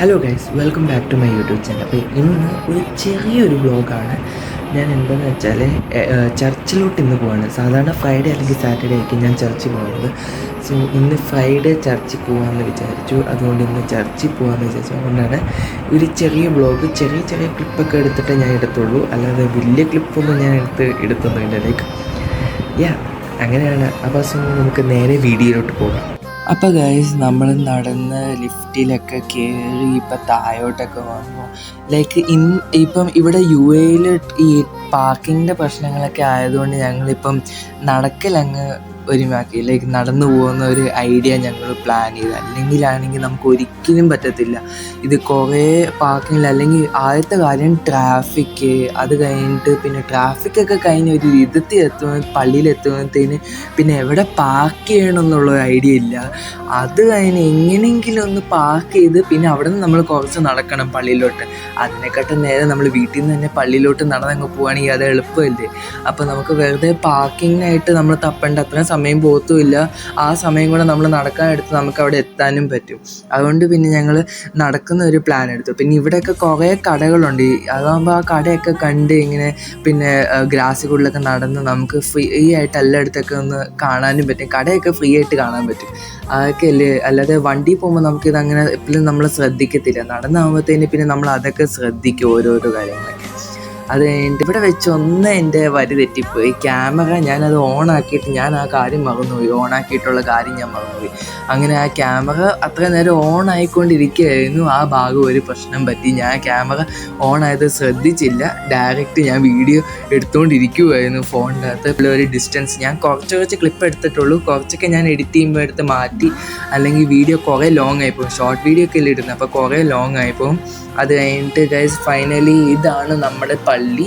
Hello guys, welcome back to my YouTube channel. അപ്പോൾ ഇന്ന് ഒരു ചെറിയൊരു വ്ളോഗാണ്. ഞാൻ എന്താണെന്ന് വെച്ചാൽ ചർച്ചിലോട്ട് ഇന്ന് പോവാണ്. സാധാരണ ഫ്രൈഡേ അല്ലെങ്കിൽ സാറ്റർഡേ ആയിരിക്കും ഞാൻ ചർച്ചിൽ പോകുന്നത്. സോ ഇന്ന് ഫ്രൈഡേ ചർച്ചിൽ പോകാമെന്ന് വിചാരിച്ചു. അതുകൊണ്ട് ഇന്ന് ചർച്ചിൽ പോകാമെന്ന് വിചാരിച്ചു. അതുകൊണ്ടാണ് ഒരു ചെറിയ വ്ളോഗ്, ചെറിയ ചെറിയ ക്ലിപ്പൊക്കെ എടുത്തിട്ട് ഞാൻ എടുത്തുള്ളൂ. അല്ലാതെ വലിയ ക്ലിപ്പൊന്നും ഞാൻ എടുത്തൊന്നുമില്ല. അങ്ങനെയാണ്. അപ്പോൾ സോ നമുക്ക് നേരെ വീഡിയോയിലോട്ട് പോകാം. അപ്പോൾ ഗൈസ്, നമ്മൾ നടന്ന് ലിഫ്റ്റിലൊക്കെ കയറി ഇപ്പം താഴോട്ടൊക്കെ വന്നു. ഇപ്പം ഇവിടെ UAE-ൽ ഈ പാർക്കിങ്ങിൻ്റെ പ്രശ്നങ്ങളൊക്കെ ആയതുകൊണ്ട് ഞങ്ങളിപ്പം നടക്കലങ്ങ് ഒരുമാക്കി. നടന്നു പോകുന്ന ഒരു ഐഡിയ ഞങ്ങൾ പ്ലാൻ ചെയ്ത്. അല്ലെങ്കിലാണെങ്കിൽ നമുക്ക് ഒരിക്കലും പറ്റത്തില്ല. ഇത് കുറേ പാർക്കിങ്ങിൽ, അല്ലെങ്കിൽ ആദ്യത്തെ കാര്യം ട്രാഫിക്ക്, അത് കഴിഞ്ഞിട്ട് പിന്നെ ട്രാഫിക്കൊക്കെ കഴിഞ്ഞ് ഒരു പള്ളിയിലെത്തുമ്പോഴത്തേന് പിന്നെ എവിടെ പാർക്ക് ചെയ്യണം എന്നുള്ളൊരു ഐഡിയ ഇല്ല. അത് കഴിഞ്ഞ് എങ്ങനെയെങ്കിലും ഒന്ന് പാർക്ക് ചെയ്ത് പിന്നെ അവിടെ നിന്ന് നമ്മൾ കുറച്ച് നടക്കണം പള്ളിയിലോട്ട്. അതിനെക്കാട്ടും നേരെ നമ്മൾ വീട്ടിൽ നിന്ന് തന്നെ പള്ളിയിലോട്ട് നടന്നങ്ങ് പോവുകയാണെങ്കിൽ അത് എളുപ്പമല്ലേ. അപ്പോൾ നമുക്ക് വെറുതെ പാർക്കിങ്ങിനായിട്ട് നമ്മൾ തപ്പേണ്ട അത്രയും സമയം പോകത്തുമില്ല. ആ സമയം കൂടെ നമ്മൾ നടക്കാനെടുത്ത് നമുക്ക് അവിടെ എത്താനും പറ്റും. അതുകൊണ്ട് പിന്നെ ഞങ്ങൾ നടക്കുന്ന ഒരു പ്ലാൻ എടുത്തു. പിന്നെ ഇവിടെയൊക്കെ കുറേ കടകളുണ്ട്. അതാകുമ്പോൾ ആ കടയൊക്കെ കണ്ട് ഇങ്ങനെ പിന്നെ ഗ്രാസിലൂടെയൊക്കെ നടന്ന് നമുക്ക് ഫ്രീ ആയിട്ട് എല്ലായിടത്തൊക്കെ ഒന്ന് കാണാനും പറ്റും. കടയൊക്കെ ഫ്രീ ആയിട്ട് കാണാൻ പറ്റും. അതൊക്കെ അല്ലേ. അല്ലാതെ വണ്ടി പോകുമ്പോൾ നമുക്കിതങ്ങനെ എപ്പോഴും നമ്മൾ ശ്രദ്ധിക്കത്തില്ല. നടന്നാകുമ്പോഴത്തേന് പിന്നെ നമ്മൾ അതൊക്കെ ശ്രദ്ധിക്കും, ഓരോരോ കാര്യങ്ങളൊക്കെ. അത് കഴിഞ്ഞിട്ട് ഇവിടെ വെച്ച് എൻ്റെ വരി തെറ്റിപ്പോയി. ക്യാമറ ഞാനത് ഓണാക്കിയിട്ട് ഞാൻ ആ കാര്യം മറന്നുപോയി. ഓണാക്കിയിട്ടുള്ള കാര്യം ഞാൻ മറന്നുപോയി. അങ്ങനെ ആ ക്യാമറ അത്ര നേരം ഓണായിക്കൊണ്ടിരിക്കുകയായിരുന്നു. ആ ഭാഗം ഒരു പ്രശ്നം പറ്റി. ഞാൻ ക്യാമറ ഓണായത് ശ്രദ്ധിച്ചില്ല. ഡയറക്റ്റ് ഞാൻ വീഡിയോ എടുത്തുകൊണ്ടിരിക്കുകയായിരുന്നു ഫോണിൻ്റെ അകത്ത്. ഒരു ഡിസ്റ്റൻസ് ഞാൻ കുറച്ച് ക്ലിപ്പ് എടുത്തിട്ടുള്ളൂ. കുറച്ചൊക്കെ ഞാൻ എഡിറ്റ് ചെയ്യുമ്പോൾ എടുത്ത് മാറ്റി. അല്ലെങ്കിൽ വീഡിയോ കുറേ ലോങ് ആയിപ്പോകും. ഷോർട്ട് വീഡിയോ ഒക്കെ അല്ലേ ഇടുന്നത്, അപ്പോൾ കുറേ ലോങ് ആയിപ്പോകും. അത് കഴിഞ്ഞിട്ട് ഗൈസ്, ഫൈനലി ഇതാണ് നമ്മുടെ പള്ളി.